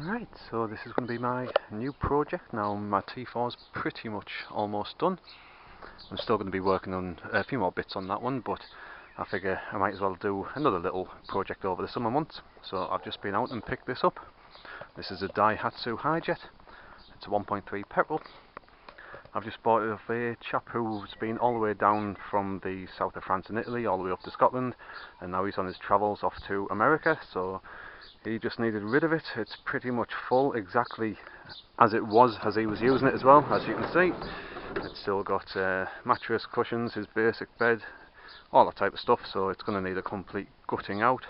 Right, so this is going to be my new project. Now my T4 is pretty much almost done. I'm still going to be working on a few more bits on that one, but I figure I might as well do another little project over the summer months. So I've just been out and picked this up. This is a Daihatsu Hijet. It's a 1.3 petrol. I've just bought it off a chap who's been all the way down from the south of France and Italy all the way up to Scotland, and now he's on his travels off to America, so he just needed rid of it. It's pretty much full, exactly as it was as he was using it as well, as you can see. It's still got mattress, cushions, his basic bed, all that type of stuff, so it's going to need a complete gutting out.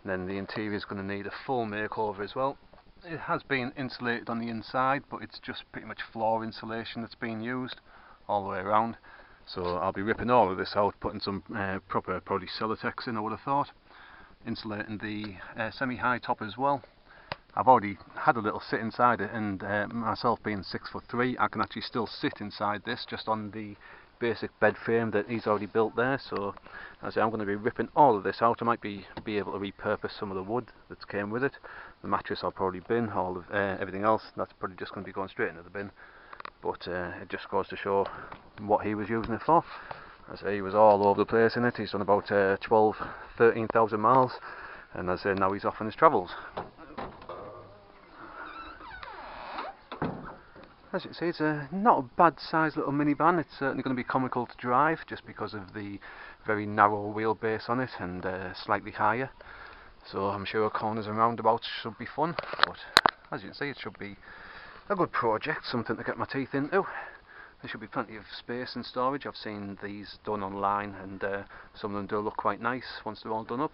And then the interior is going to need a full makeover as well. It has been insulated on the inside, but it's just pretty much floor insulation that's being used all the way around. So I'll be ripping all of this out, putting some proper probably Celotex in, I would have thought. Insulating the semi-high top as well. I've already had a little sit inside it, and myself being 6'3", I can actually still sit inside this just on the basic bed frame that he's already built there. So as I say, I'm going to be ripping all of this out. I might be able to repurpose some of the wood that came with it. The mattress I'll probably bin, all of everything else that's probably just going to be going straight into the bin. But it just goes to show what he was using it for. As I say, he was all over the place in it. He's done about 13,000 miles, and as I say, now he's off on his travels. As you can see, it's not a bad sized little minivan. It's certainly going to be comical to drive just because of the very narrow wheelbase on it and slightly higher. So I'm sure corners and roundabouts should be fun, but as you can see, it should be a good project, something to get my teeth into. There should be plenty of space and storage. I've seen these done online, and some of them do look quite nice once they're all done up.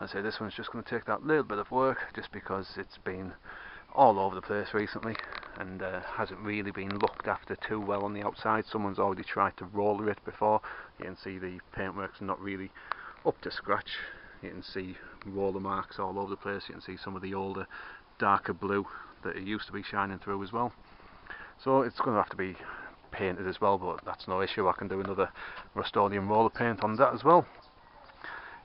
I say this one's just going to take that little bit of work just because it's been all over the place recently and hasn't really been looked after too well on the outside. Someone's already tried to roller it before. You can see the paintwork's not really up to scratch. You can see roller marks all over the place. You can see some of the older darker blue that it used to be shining through as well. So it's going to have to be painted as well, but that's no issue. I can do another Rust-Oleum roller paint on that as well.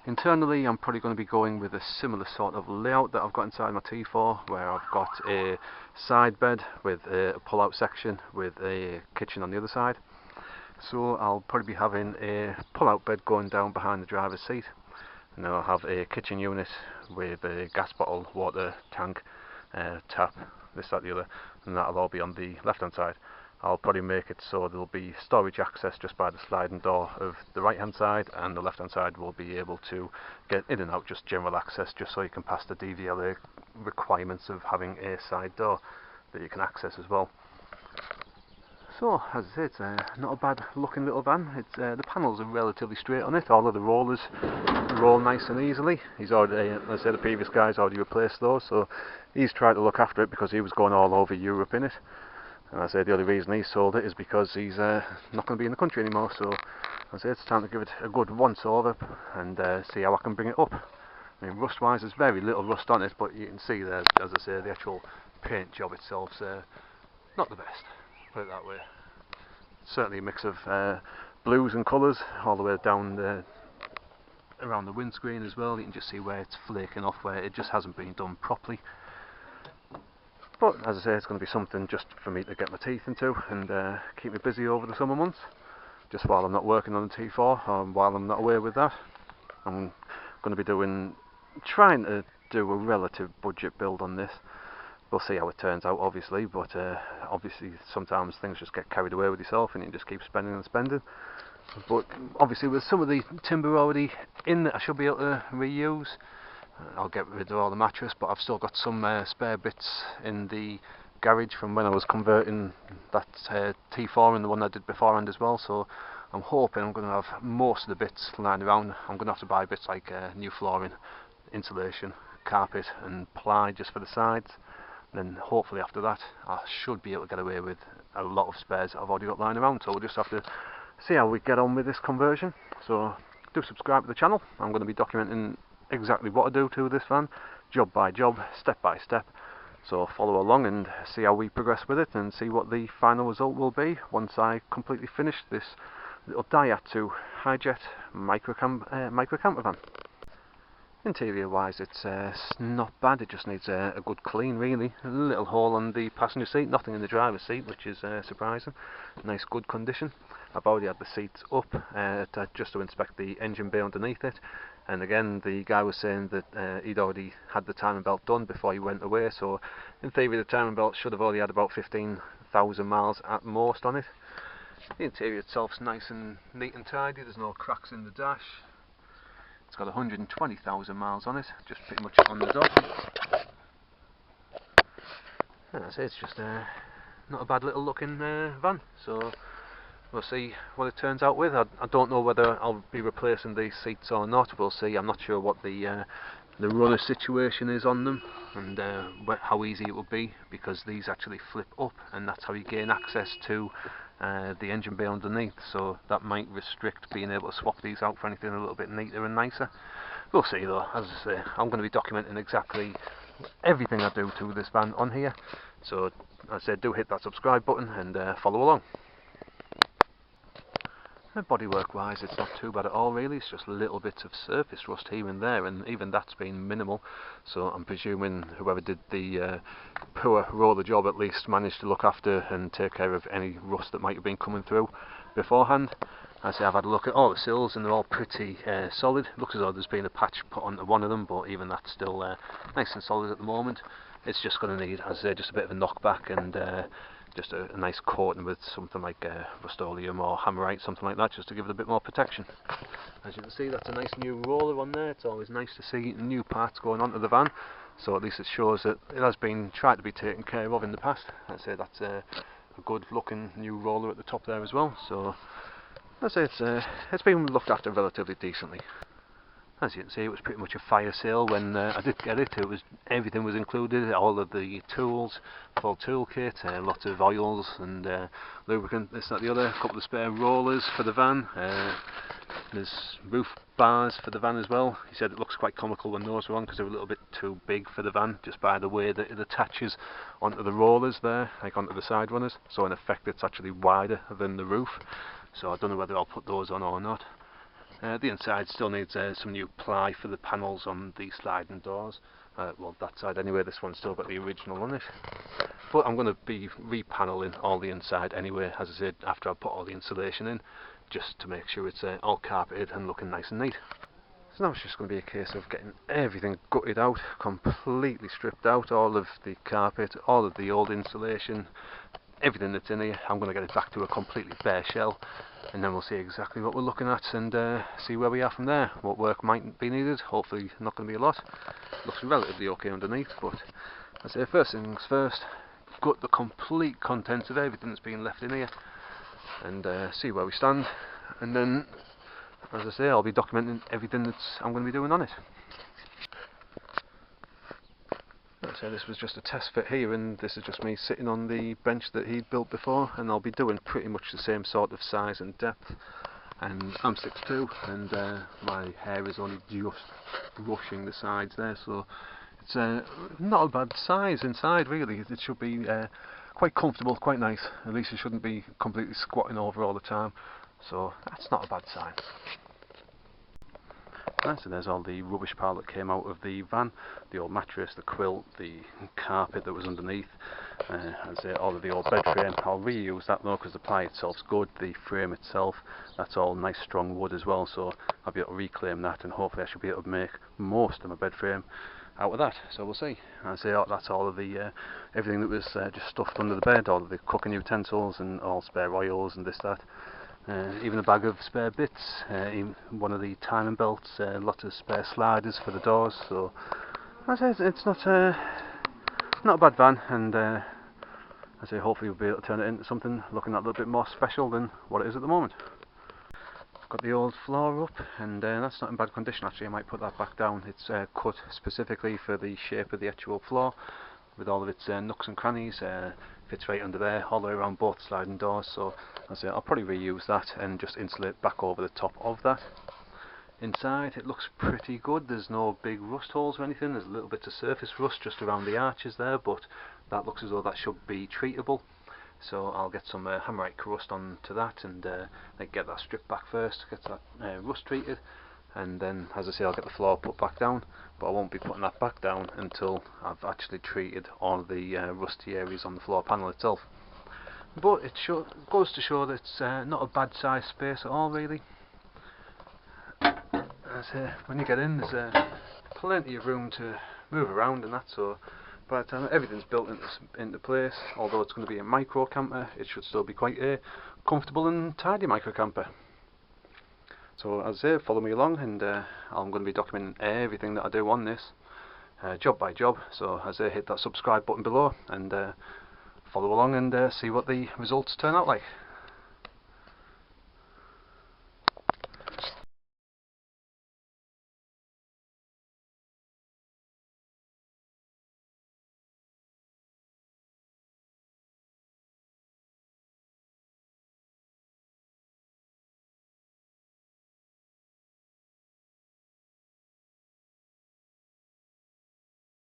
Internally, I'm probably going to be going with a similar sort of layout that I've got inside my T4, where I've got a side bed with a pull-out section with a kitchen on the other side. So I'll probably be having a pull-out bed going down behind the driver's seat, and then I'll have a kitchen unit with a gas bottle, water tank, tap, this, that, the other, and that'll all be on the left-hand side. I'll probably make it so there'll be storage access just by the sliding door of the right hand side, and the left hand side will be able to get in and out, just general access, just so you can pass the DVLA requirements of having a side door that you can access as well. So as I say, it's not a bad looking little van. It's the panels are relatively straight on it. All of the rollers roll nice and easily. He's already, as I said, the previous guy's already replaced those, so he's tried to look after it because he was going all over Europe in it. And I say the only reason he sold it is because he's not going to be in the country anymore. So I say it's time to give it a good once over and see how I can bring it up. I mean, rust wise, there's very little rust on it, but you can see there, as I say, the actual paint job itself's not the best, put it that way. Certainly a mix of blues and colours all the way down around the windscreen as well. You can just see where it's flaking off, where it just hasn't been done properly. But as I say, it's going to be something just for me to get my teeth into and keep me busy over the summer months, just while I'm not working on the T4, or while I'm not away with that. I'm going to be trying to do a relative budget build on this. We'll see how it turns out, obviously, but obviously sometimes things just get carried away with yourself and you just keep spending and spending. But obviously with some of the timber already in that I should be able to reuse, I'll get rid of all the mattress, but I've still got some spare bits in the garage from when I was converting that T4 and the one I did beforehand as well, so I'm hoping I'm going to have most of the bits lying around. I'm going to have to buy bits like new flooring, insulation, carpet and ply just for the sides. Then hopefully after that I should be able to get away with a lot of spares that I've already got lying around, so we'll just have to see how we get on with this conversion. So do subscribe to the channel. I'm going to be documenting exactly what I do to this van, job by job, step by step, so follow along and see how we progress with it and see what the final result will be once I completely finish this little Daihatsu Hijet micro campervan. Interior wise it's not bad, it just needs a good clean really. A little hole on the passenger seat, nothing in the driver's seat, which is surprising. Nice good condition. I've already had the seats up just to inspect the engine bay underneath it, and again the guy was saying that he'd already had the timing belt done before he went away, so in theory the timing belt should have already had about 15,000 miles at most on it. The interior itself's nice and neat and tidy, there's no cracks in the dash. It's got 120,000 miles on it, just pretty much on the dot. And that's it, it's just not a bad little looking van, so we'll see what it turns out with. I don't know whether I'll be replacing these seats or not, we'll see. I'm not sure what the runner situation is on them and how easy it will be, because these actually flip up and that's how you gain access to the engine bay underneath, so that might restrict being able to swap these out for anything a little bit neater and nicer. We'll see though. As I say, I'm going to be documenting exactly everything I do to this van on here, so as I said, do hit that subscribe button and follow along. Bodywork wise it's not too bad at all really, it's just little bits of surface rust here and there, and even that's been minimal, so I'm presuming whoever did the poor roller job at least managed to look after and take care of any rust that might have been coming through beforehand. As I say, I've had a look at all the sills and they're all pretty solid. Looks as though there's been a patch put onto one of them, but even that's still nice and solid at the moment. It's just going to need, as I say, just a bit of a knockback and just a nice coating with something like Rust-Oleum or Hammerite, something like that, just to give it a bit more protection. As you can see, that's a nice new roller on there. It's always nice to see new parts going onto the van, so at least it shows that it has been tried to be taken care of in the past. I'd say that's a good looking new roller at the top there as well, so I'd say it's been looked after relatively decently. As you can see, it was pretty much a fire sale when I did get it. Everything was included, all of the tools, full toolkit, lots of oils and lubricant, this, that, the other, a couple of spare rollers for the van. There's roof bars for the van as well. He said it looks quite comical when those were on because they're a little bit too big for the van, just by the way that it attaches onto the rollers there, like onto the side runners. So in effect it's actually wider than the roof. So I don't know whether I'll put those on or not. The inside still needs some new ply for the panels on the sliding doors. Well, that side anyway, this one's still got the original on it. But I'm going to be repaneling all the inside anyway, as I said, after I put all the insulation in, just to make sure it's all carpeted and looking nice and neat. So now it's just going to be a case of getting everything gutted out, completely stripped out, all of the carpet, all of the old insulation, everything that's in here. I'm going to get it back to a completely bare shell, and then we'll see exactly what we're looking at and see where we are from there. What work might be needed, hopefully not going to be a lot. Looks relatively okay underneath, but I say first things first, gut the complete contents of everything that's been left in here and see where we stand, and then as I say, I'll be documenting everything that I'm going to be doing on it. So this was just a test fit here, and this is just me sitting on the bench that he'd built before, and I'll be doing pretty much the same sort of size and depth. And I'm 6'2", and my hair is only just brushing the sides there, so it's not a bad size inside really. It should be quite comfortable, quite nice. At least it shouldn't be completely squatting over all the time, so that's not a bad sign. So there's all the rubbish pile that came out of the van, the old mattress, the quilt, the carpet that was underneath, I'd say all of the old bed frame. I'll reuse that though because the ply itself's good, the frame itself, that's all nice strong wood as well, so I'll be able to reclaim that and hopefully I should be able to make most of my bed frame out of that, so we'll see. I'd say that's all of the everything that was just stuffed under the bed, all of the cooking utensils and all spare oils and this, that. Even a bag of spare bits, one of the timing belts, lots of spare sliders for the doors, so I say it's not a bad van, and I say hopefully we'll be able to turn it into something looking a little bit more special than what it is at the moment. I've got the old floor up, and that's not in bad condition actually. I might put that back down. It's cut specifically for the shape of the actual floor, with all of its nooks and crannies. Fits right under there, all the way around both sliding doors, so I'll probably reuse that and just insulate back over the top of that. Inside it looks pretty good, there's no big rust holes or anything, there's a little bit of surface rust just around the arches there, but that looks as though that should be treatable. So I'll get some Hammerite crust onto that and get that stripped back first, get that rust treated, and then, as I say, I'll get the floor put back down, but I won't be putting that back down until I've actually treated all the rusty areas on the floor panel itself. But it goes to show that it's not a bad size space at all, really. When you get in, there's plenty of room to move around and that, so by the time everything's built into place, although it's going to be a micro camper, it should still be quite a comfortable and tidy micro camper. So as I say, follow me along, and I'm going to be documenting everything that I do on this, job by job. So as I say, hit that subscribe button below and follow along and see what the results turn out like.